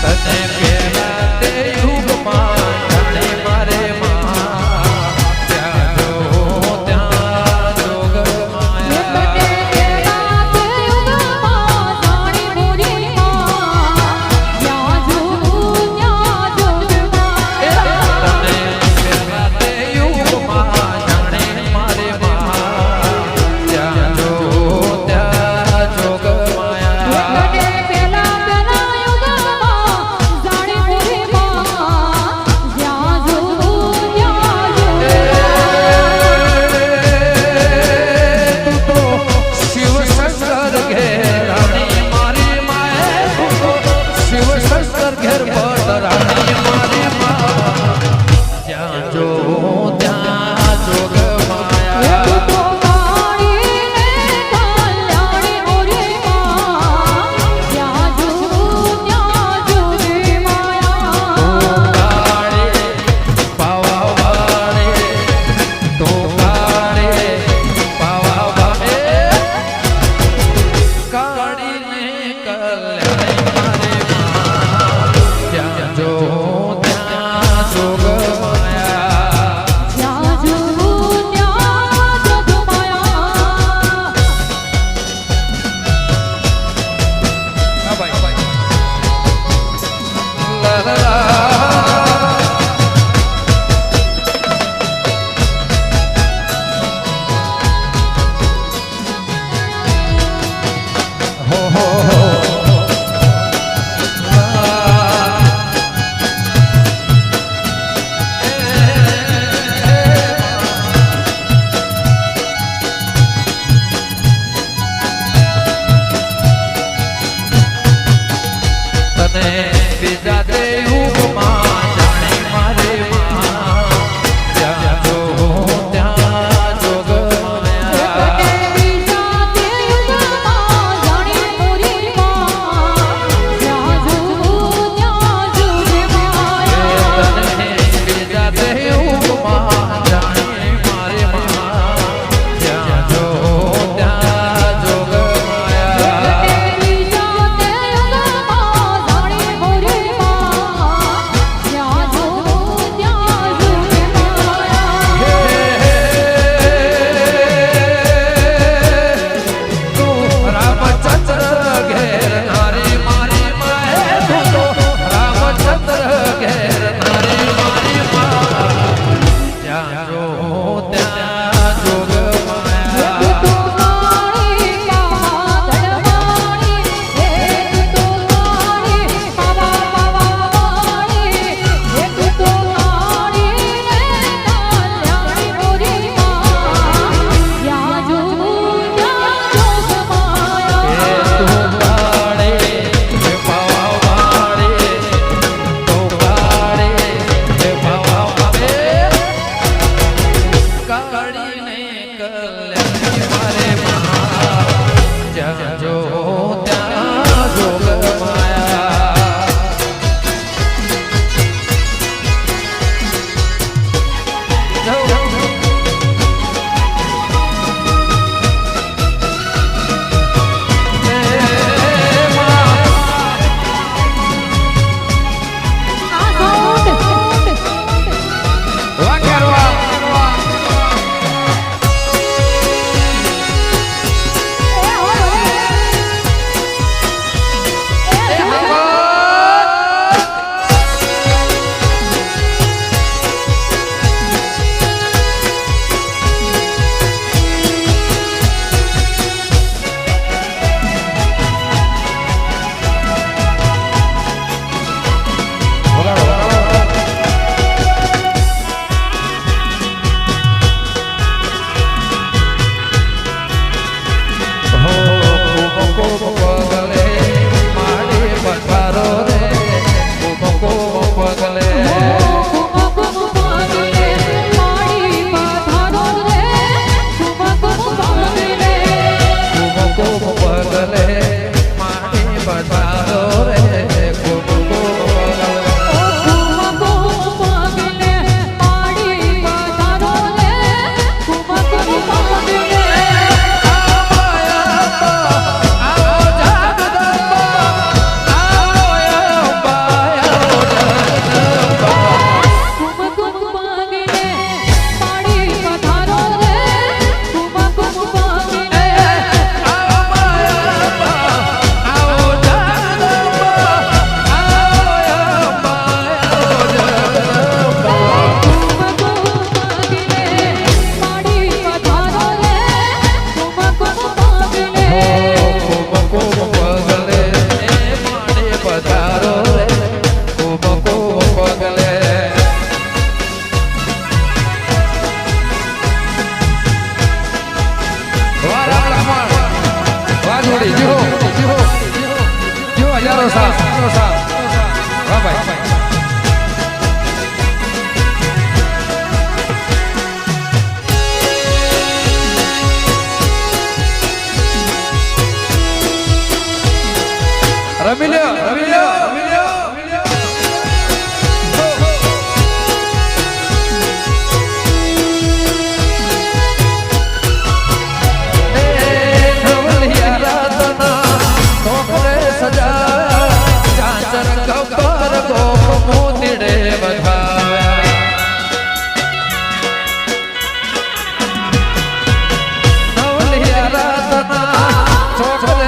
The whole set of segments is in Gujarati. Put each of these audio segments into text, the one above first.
તને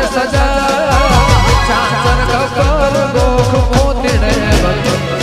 સજા ચાચર કપર ગોખ મોતીડે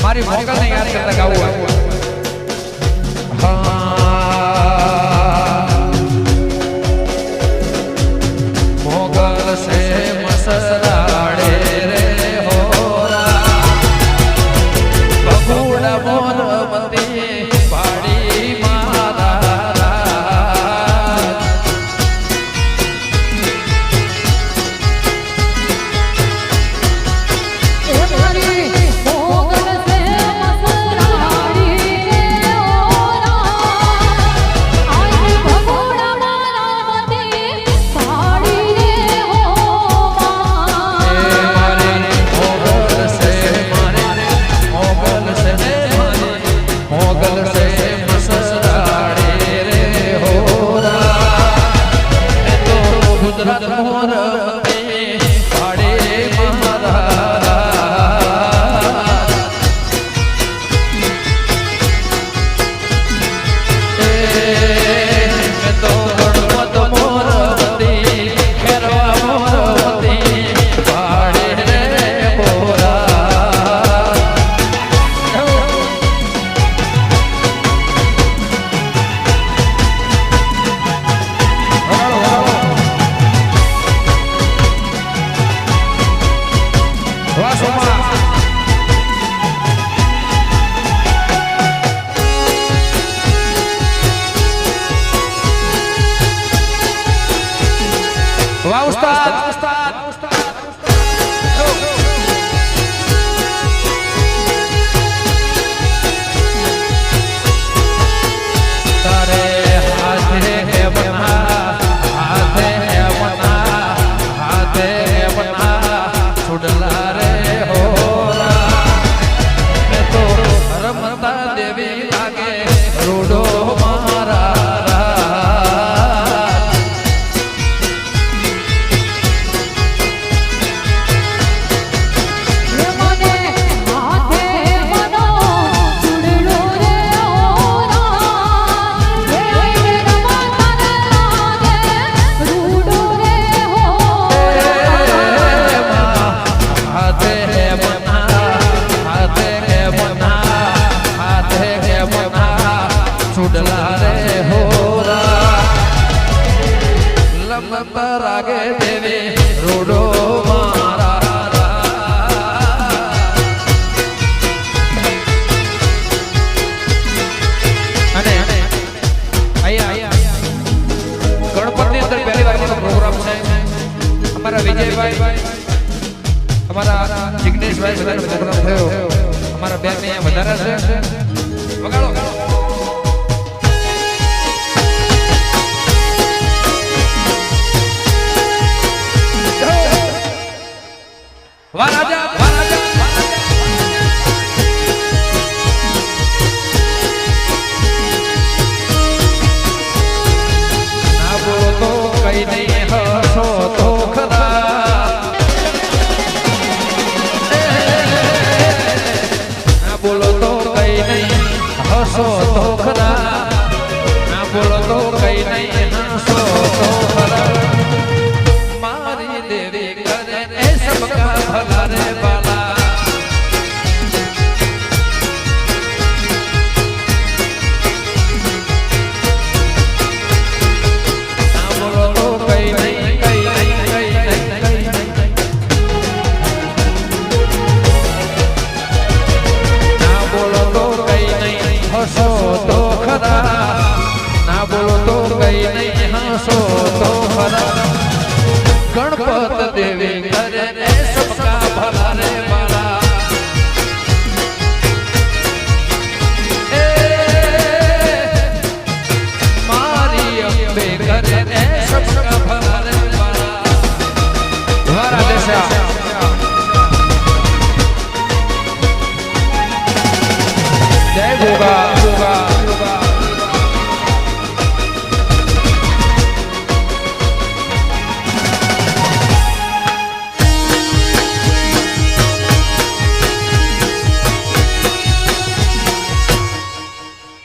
મારી મોકલને યાદ કરતા ગાવું મોગલ સે મસરાડે રે હોરા બગુડા મોરમતી પાડી મારા વાહ ઉસ્તાદ તારે હાથે હે બના હાથે બના છોડલા રે હોરા મે તો રમતા દેવી લાગે રોડો મારા રાગે દેવી રોડો મારા અને અહીંયા ગણપતિ અંદર પહેલી વાર પ્રોગ્રામ છે અમારા વિજયભાઈ અમારા જિગ્નેશભાઈ બધાનો પ્રોગ્રામ થયો અમારા બેન અહીંયા વધારે છે વગાડો વાહ રાજા ના બોલો તો કઈ નહીં હસો તો ખરા ના બોલો તો કઈ નહીં હસો તો ખરા ના બોલો તો કઈ નહીં હસો તો ખરા મારી દેવી કરે એ સબકા ભલા રે બાલા ના બોલો તો કઈ નહીં ના બોલો તો કઈ નહીં હસો તો ખરા ના બોલો તો કઈ નહીં હસો તો ખરા ગણપત દેવી કરે રે સબકા ભલા રે બાલા એ મારી અંબે કરે રે સબકા ભલા રે બાલા દ્વારા દેશા જય ગોગા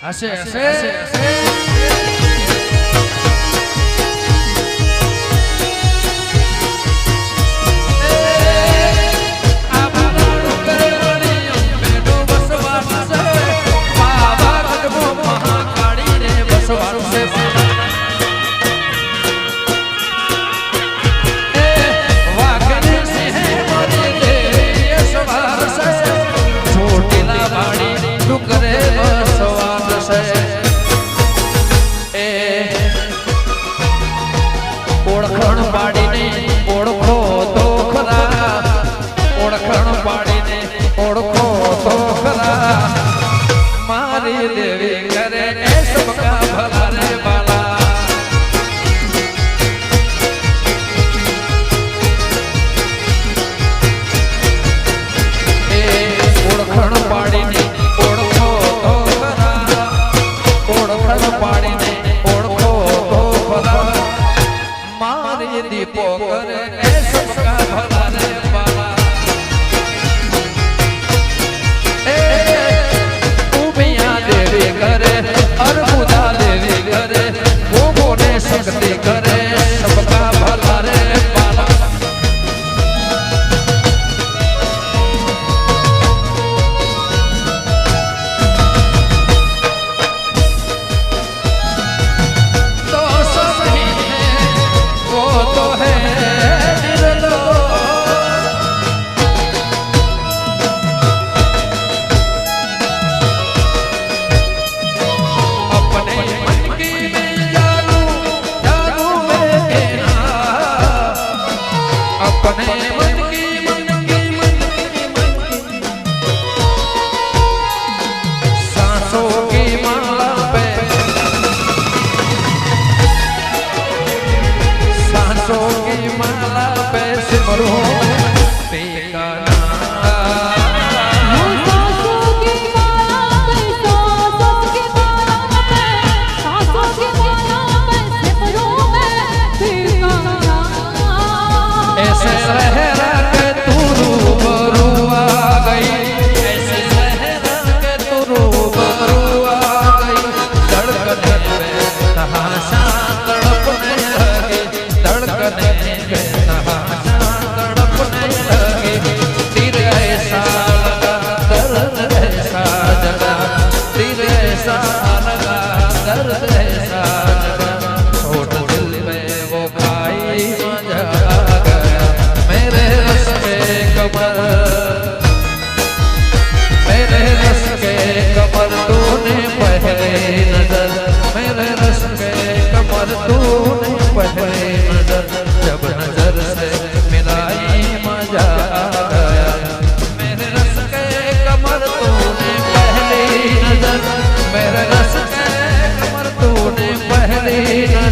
હશે આ मारी देवी करे ए सबका भला रे बाला ओळखण पाडीने ओळखो तो खरा ओळखण पाडीने ओळखो तो भला मारी दीपो करे ए सबका भला रे बाला उमिया देवी करे अर्बुदा देवी करे वो मोने शक्ति करे सबका भला रे बाला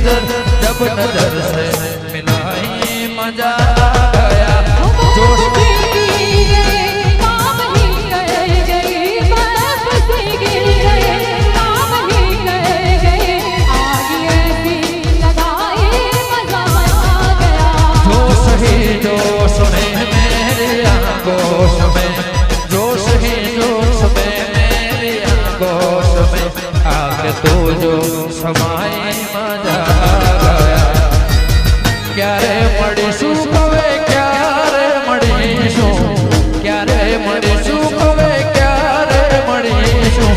नजर से मिलाई मजा गया जोश जोश में मेरे आगोश में जोश ही जोश में मेरे आगोश में आगे तो जो समाए मजा क्यारे मळीशुं कवे क्यारे मळीशुं क्यारे मळीशुं कवे क्यारे मळीशुं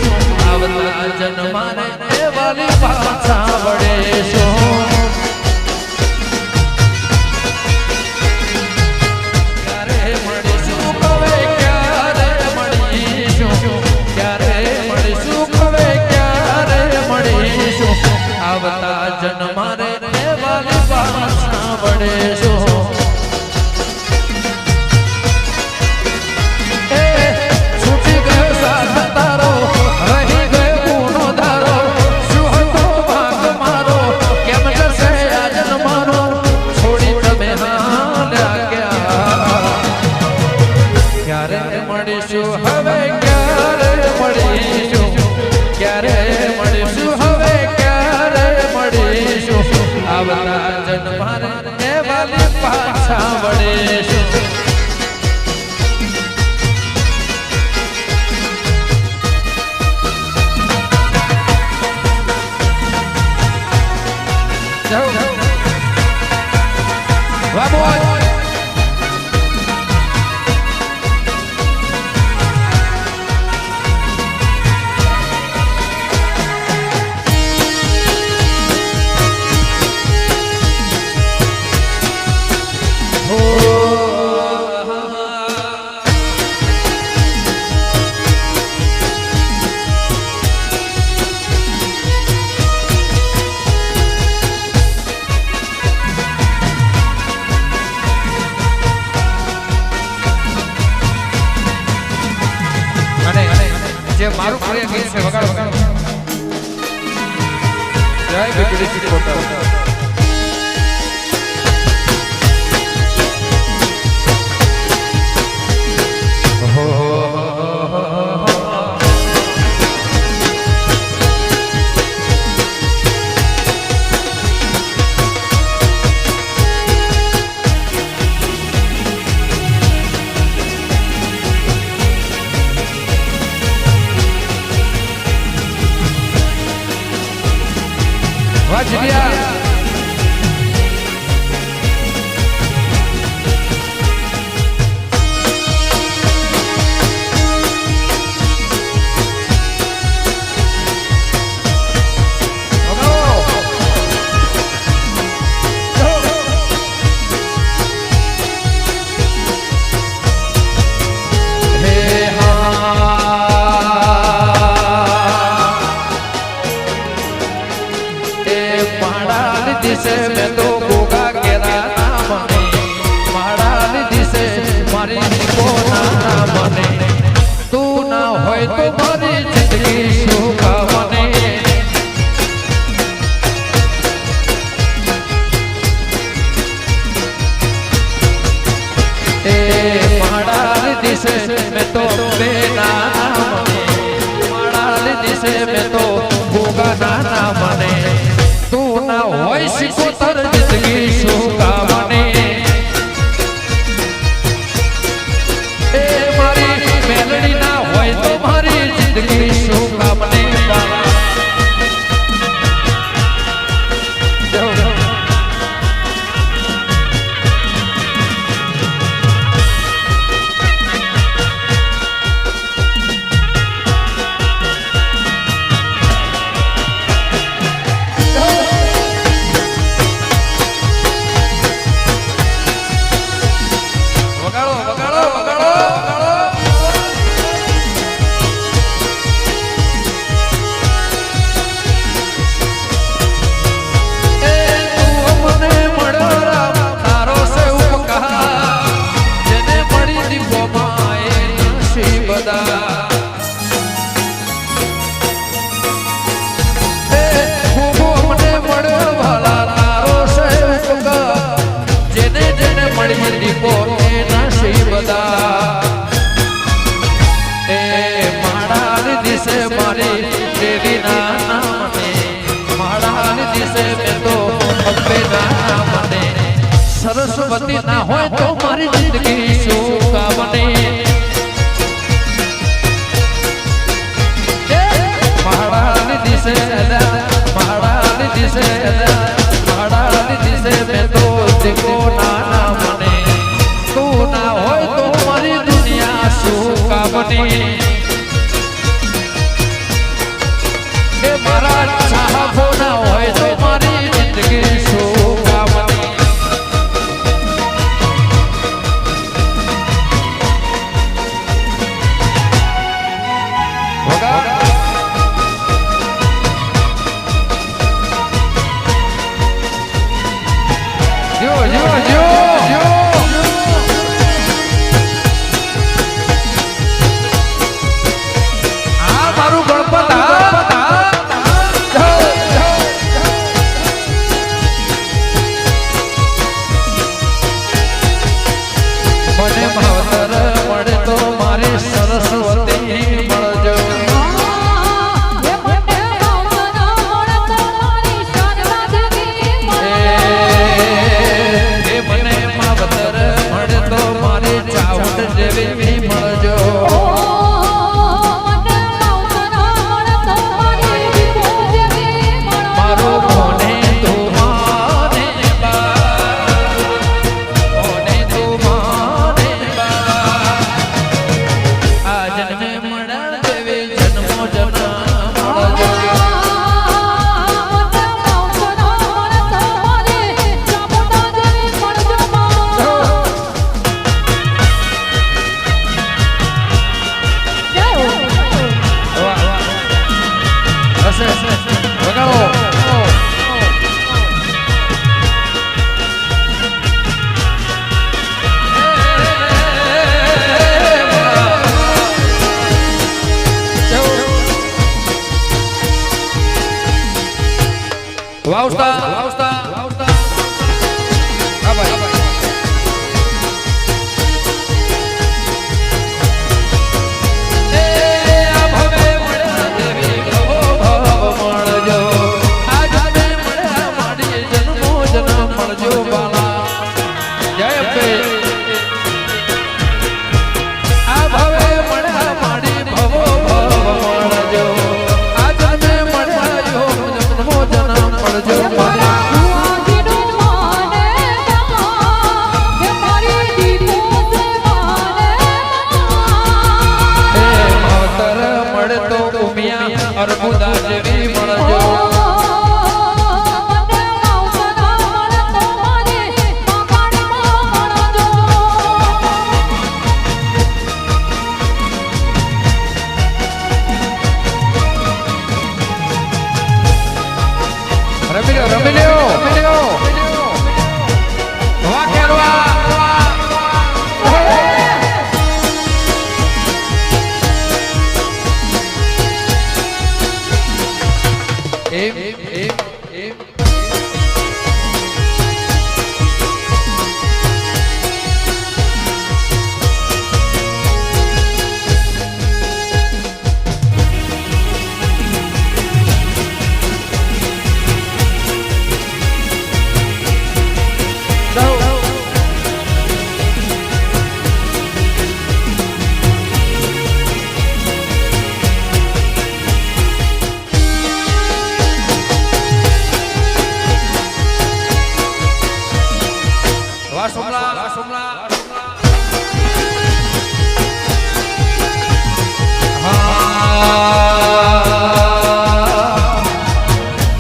आवता जन्माने ए वाली पाछा वळीशुं क्यारे मळीशुं कवे क्यारे मळीशुं क्यारे मळीशुं कवे क्यारे मळीशुं आवता जन्माने ए वाली पाछा वळीशुं छूटी गयो साथ तारो रही गयो गुनो धारो શું હતો ભાગ મારો કેમ જશે આજન મારો છોડી તમે હાલ્યા ક્યારે મળીશું હવે ક્યારે મળીશું ક્યારે મળીશું હવે ક્યારે મળીશું આવતા જન્મારે એ વાલી મારું પ્રિય ગીત છે વગાડો જય બીકડી ચિકોટા વાજિયા दिसे मैं तो गोगा केरा ना मने माड़ा दिसे मारी को ना मने तू ना होय तो मारी जिंदगी शोका मने ए माड़ा दिसे मैं तो बेना मने माड़ा दिसे मैं तो गोगा ना मने होय सिकोतर जिंदगी शोका मने ए मारी मेलडी ना होय तो मारी जिंदगी शोका मने सरस्वती ना होय तो मारी जिंदगी शोका मने महारानी दिसे महारानी दिसे महारानी दिसे मैं तो देखो ना मने तू ना होय तो मारी दुनिया शोका मने के मारा चाहबो ना होय तो मारी जिंदगी शोका मने વાવસ્તા હા ભાઈ અર્બુદા જેવી મળજો રમી લ્યો વાહ કેરવા એમ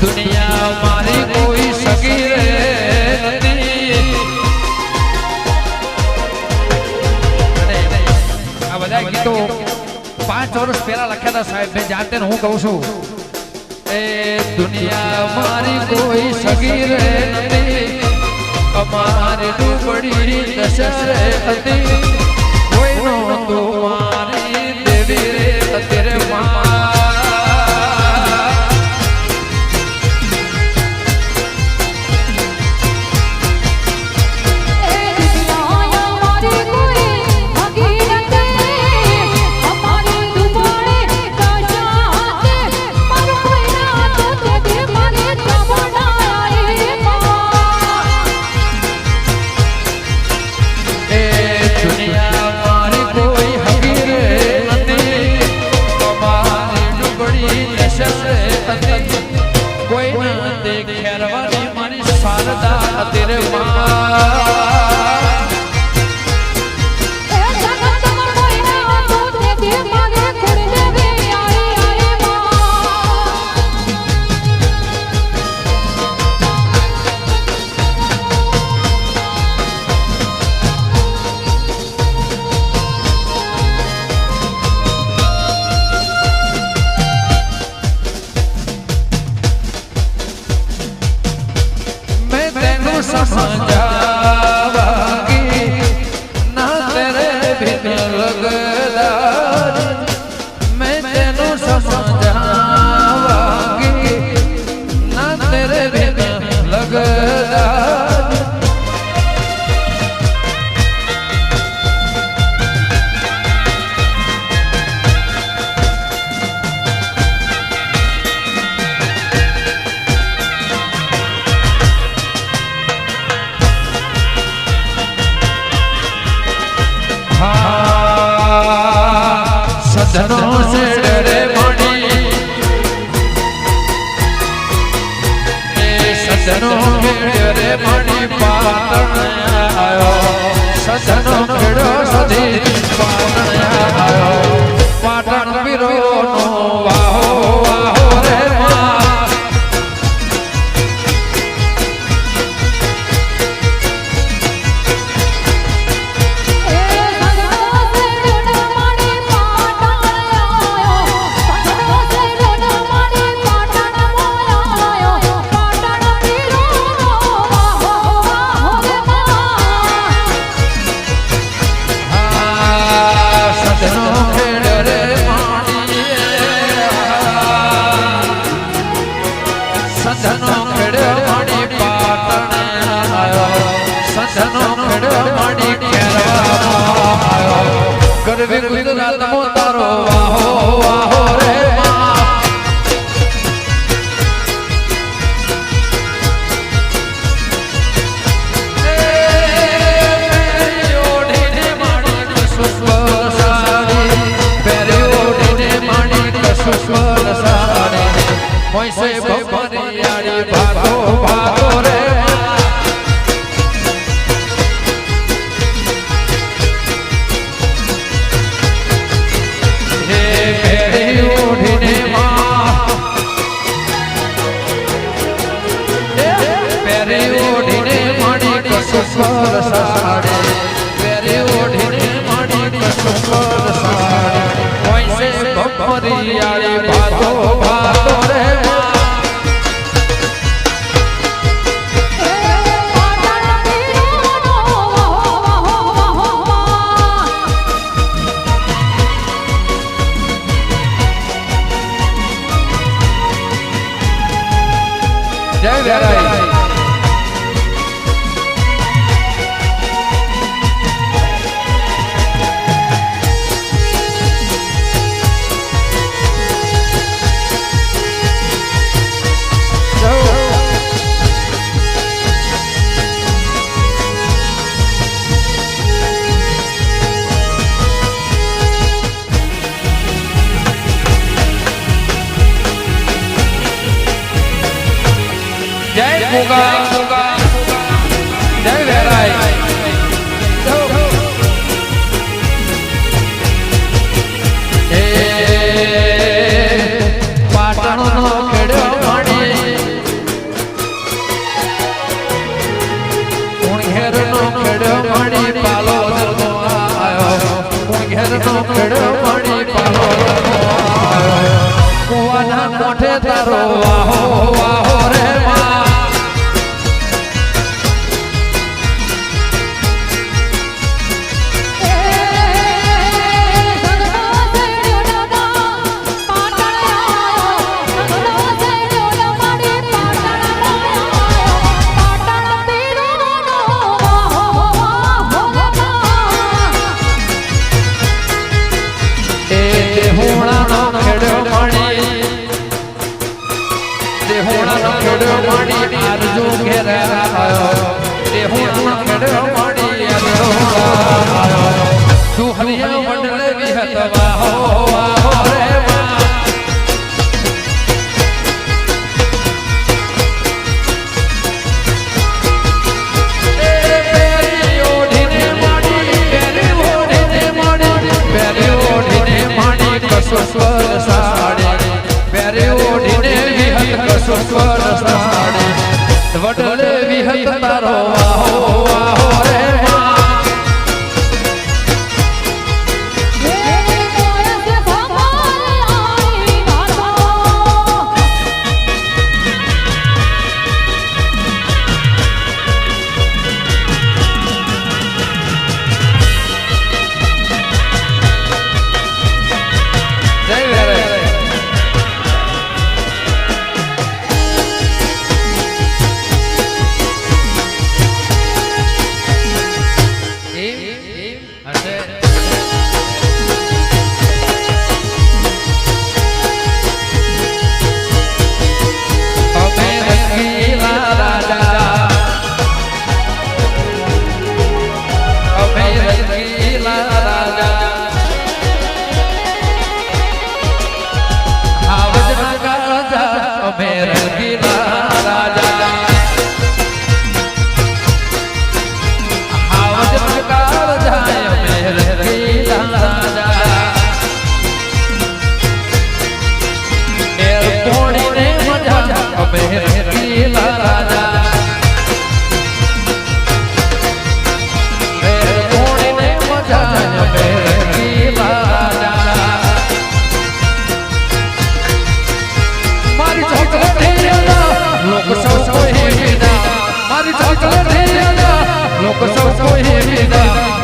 દુનિયા મારી કોઈ સગી રે નથી આ બધા ગીતો 5 વર્ષ પહેલા લખ્યા હતા સાહેબ મેં જાતે હું કહું છું એ દુનિયા મારી કોઈ સગી રે નથી અમારી ડૂબડી દશરે હતી કોઈનો તો મારી દેવી રે અત્યારે तेरे समझा કશુસ્વર સાડે મોઈસે બપરિયાળી ભાતો ભાતો રે હે પેરી ઓઢીને માં પેરી ઓઢીને માડી કશુસ્વર સાડે પેરી ઓઢીને માડી કશુસ્વર સાડે મોઈસે બપરિયાળી ભાતો ભાતો રે જય વેરાઈ જય ભોગા જય વેરાઈ પાટણનો ખેડ્યો માડી ઉણઘેરનો ખેડ્યો માડી પાલો આવ્યો ઉણઘેરનો ખેડ્યો માડી પાલો આવ્યો કુવાના કોઠે તારો વાહો વાહો રે કશુસ્વર સાડે પેરે ઓઢીને વિહત કશુસ્વર સાડે વડલે વિહત તારો વાહો વાહો રે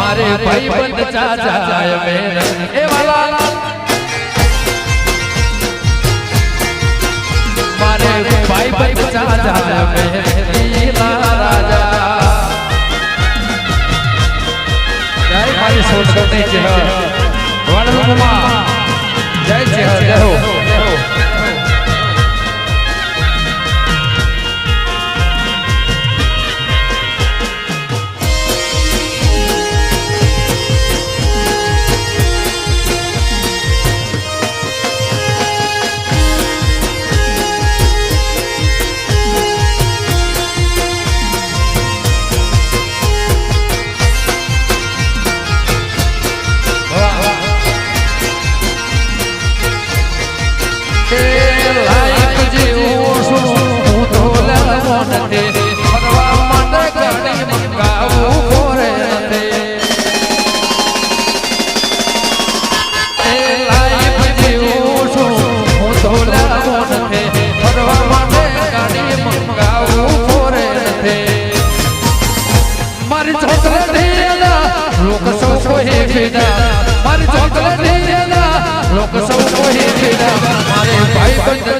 મારે ભાઈ બંધ ચાચાય મેરે એ વાલા મારે ભાઈ બંધ ચાચાય મેરે લીલા રાજા જય મારી સોસોની જય વડલુમાં જય જય જય હો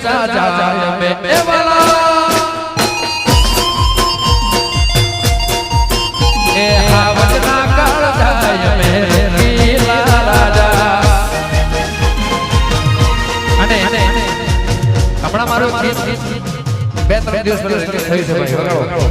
સજા જાય મે એ વાલા એ હાવજના કાળ જાય મે ગીલા રાજા અને હમણાં મારું ગીત 2-3 દિવસ પહેલા રિલીઝ થયું છે ભાઈ વગાડો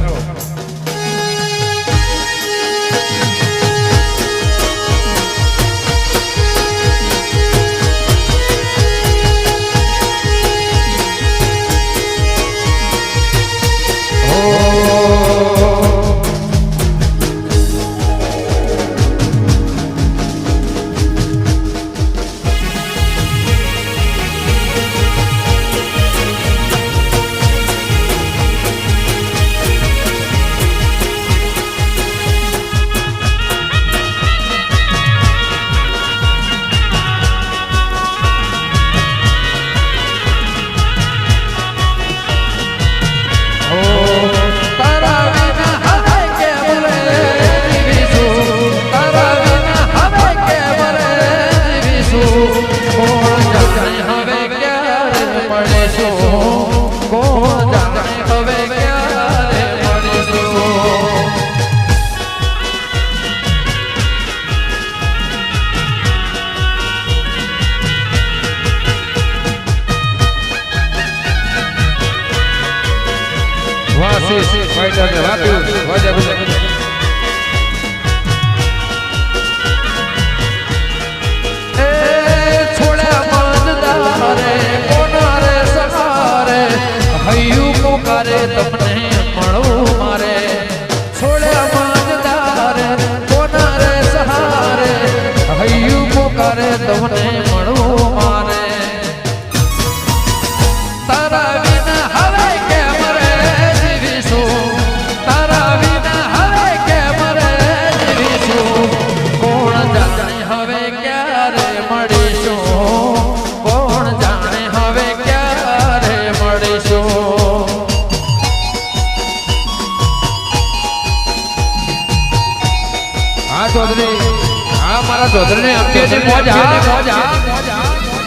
चौधरी ने अपने ने मौजा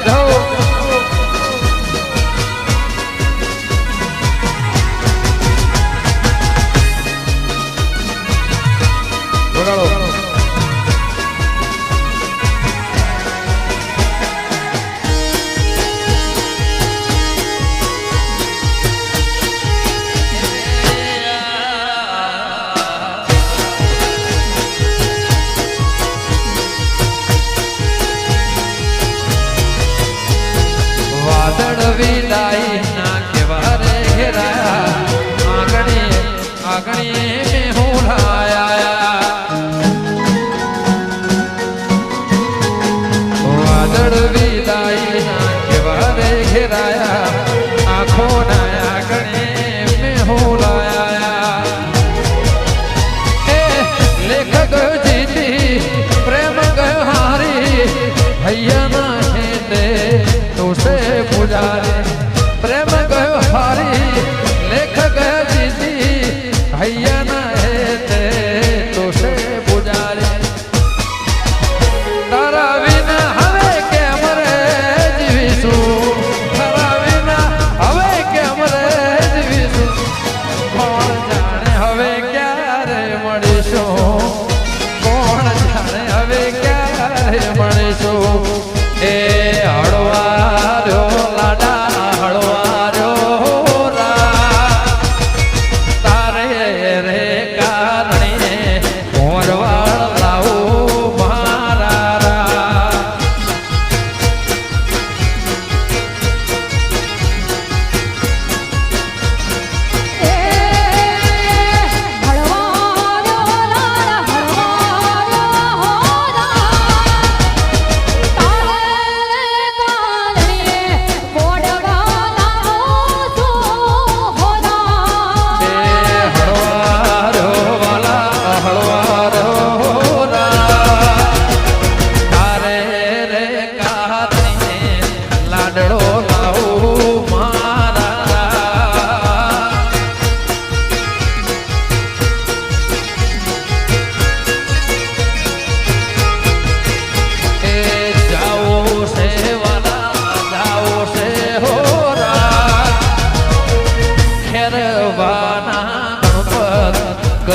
जाओ बगाड़ो विदाई ना केवारे घेराया आगणी में हुलाया वादड़ विदाई ना केवारे घेराया आँखों ना आगणी में हुलाया लेखक जीती प्रेम गयो हारी भैया ना खेते तुसे पुजारे प्रेम गयो हारी लेख गयो जीती भैया न हेते तुसे पुजारे तारा विना हवे के मरे जीवीसु तारा विना हवे के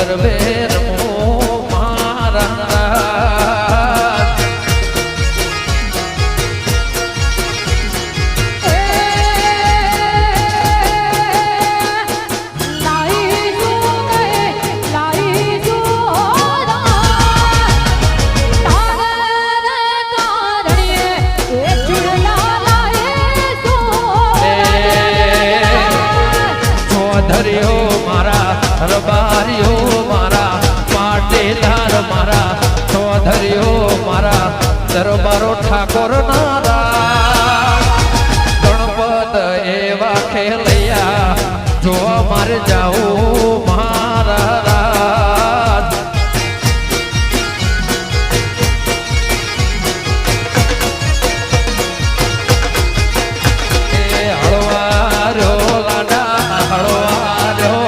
ગરબે રમો મારા રબારીઓ મારા પાટેદાર મારા ચૌધરીઓ મારા દરબારો ઠાકોર નારા ગણપત એવા ખેલૈયા જોવા મારે જાવું મારા રાજ હળવારો લાડા હળવારો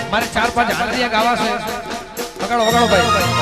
મારે 4-5 હાલરિયા ગાવા છે વગાડો વગાડો ભાઈ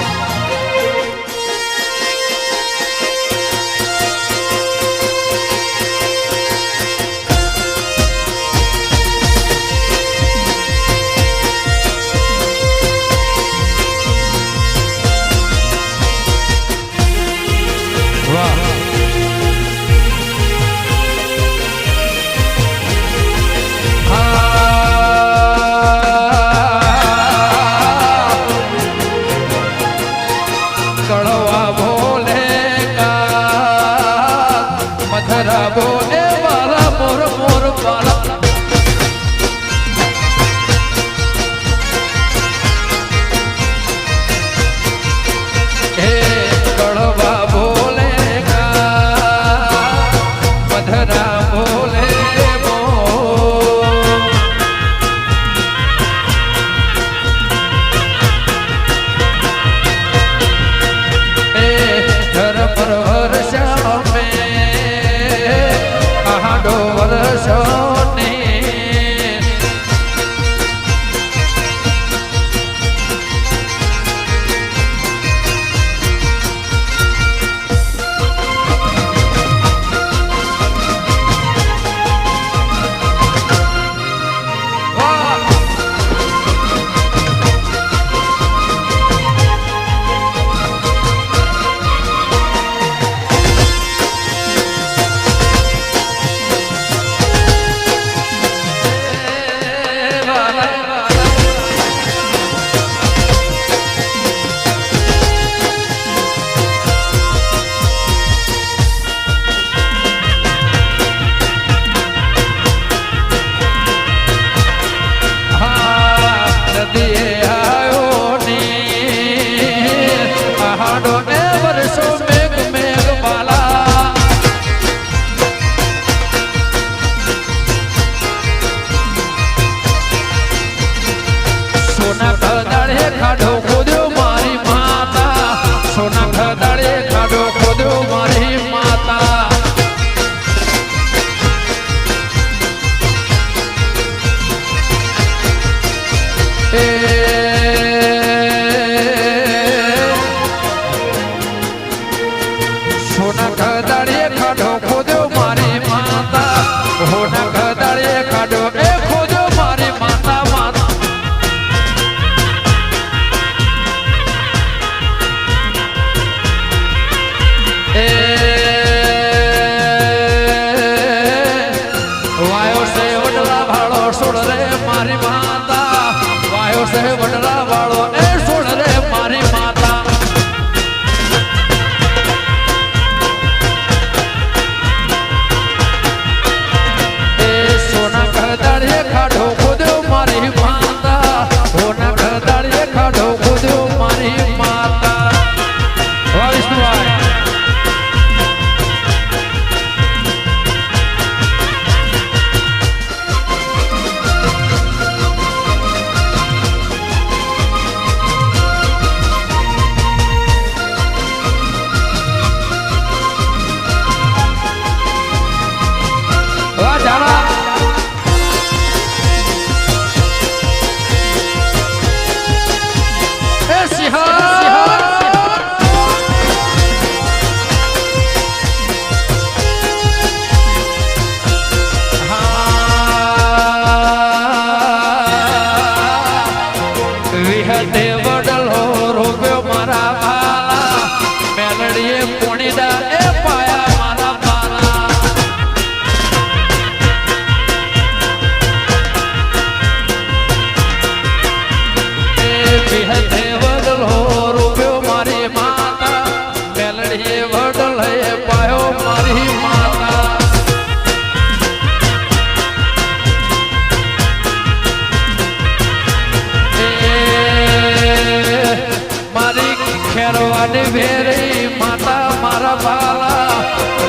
ખેરવાની ભેરી માતા મારા બાલા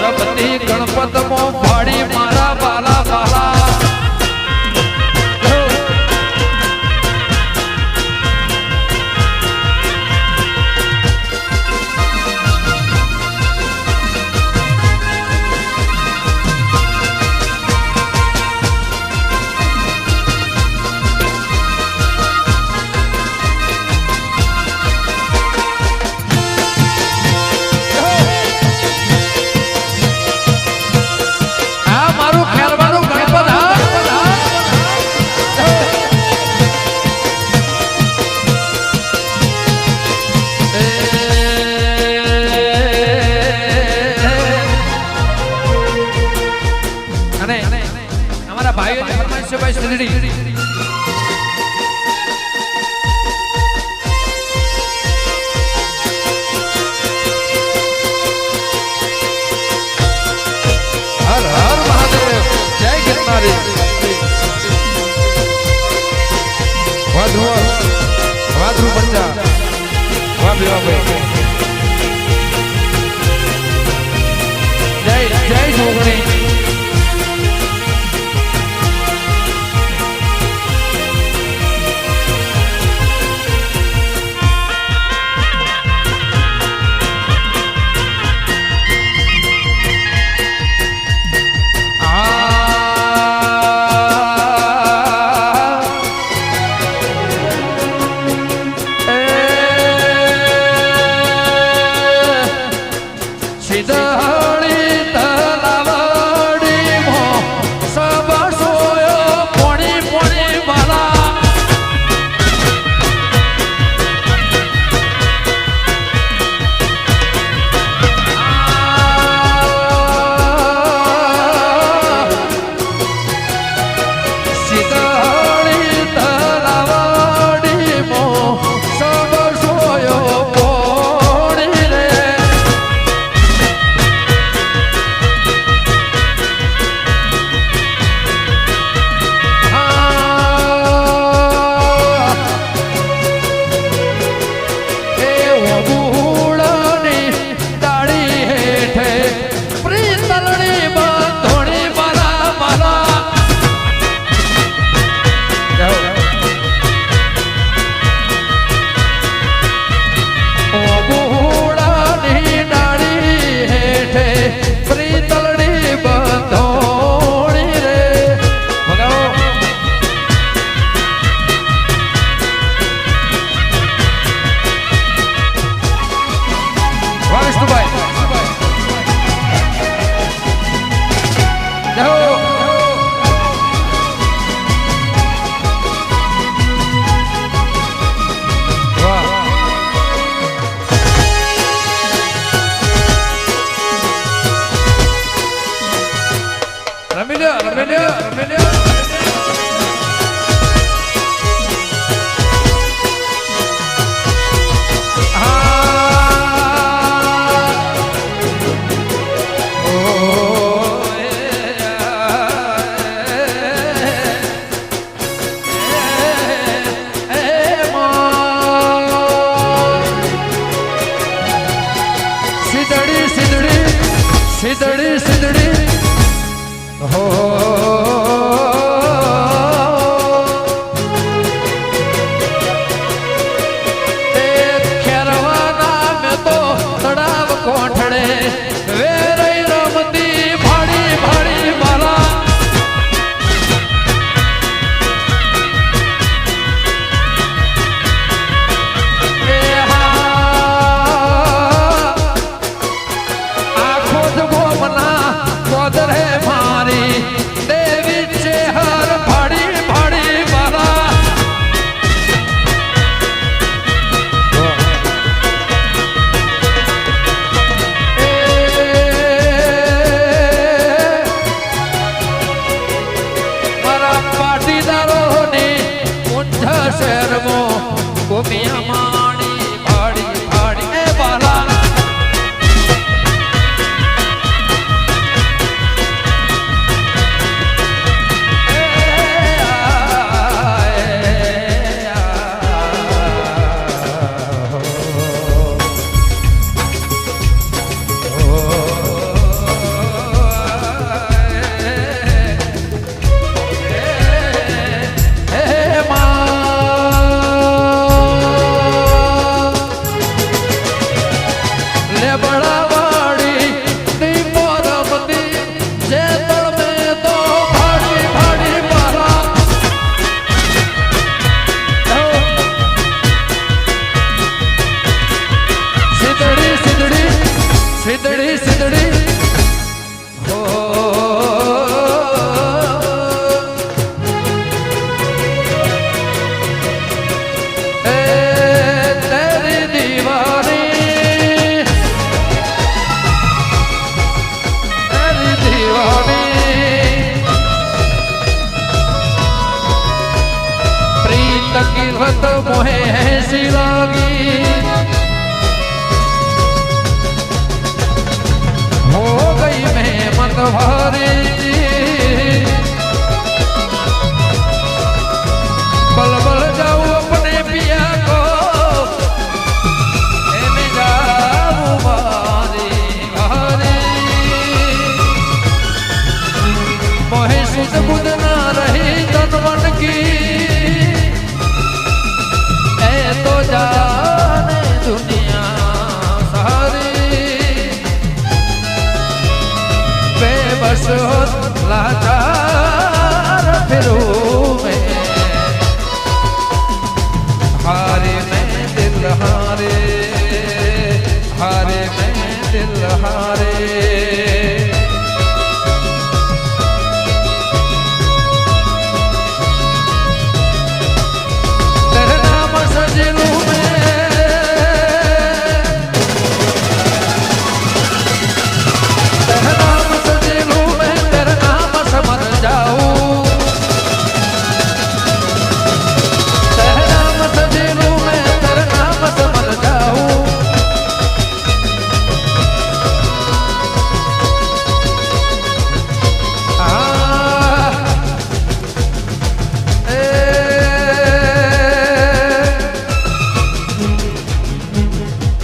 રબતી ગણપત મો ફાડી મારા બાલા બાલા વાધુ બચ્ચા વાહ બેવા ભાઈ જય જય જોગણી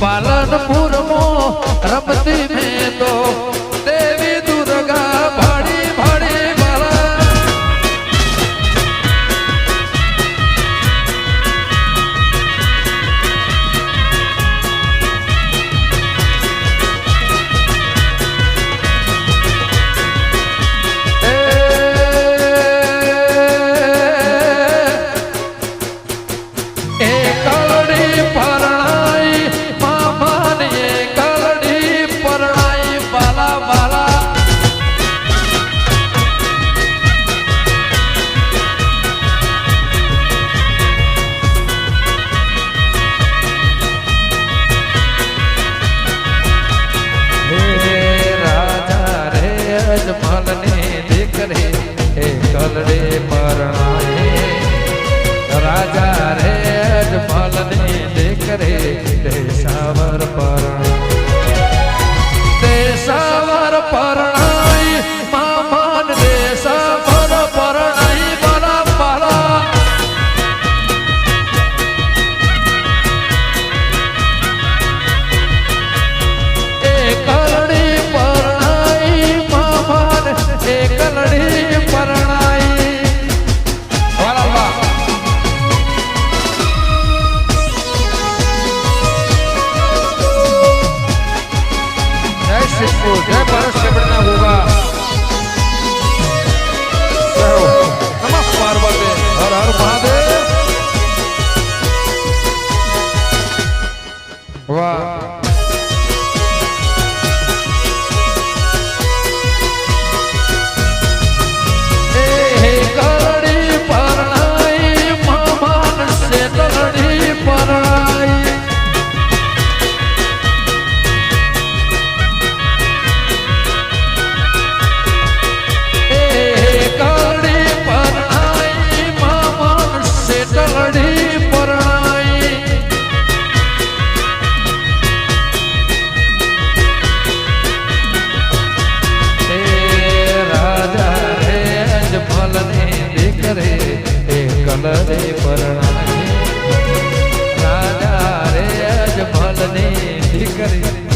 પાલનપુર મો રમતી મેં તો દેવી દુર્ગા ભાડી ભાડી બાલા કલડે પરણાએ રાજા રે અજમલ ને દેખરે દેશાવર પરણાઈ મામાન દેશાવર પરણાઈ બરા બરા એ કલડી પરણાઈ મામાન એ કલડી પરણાઈ जय परस कपड़ना होगा नमः पार्वती हर हर महादेव वाह हे कलड़ी परणाई मामान से कलड़ी परणाई कलरे परणाए राजा रे अजमल ने दिकरे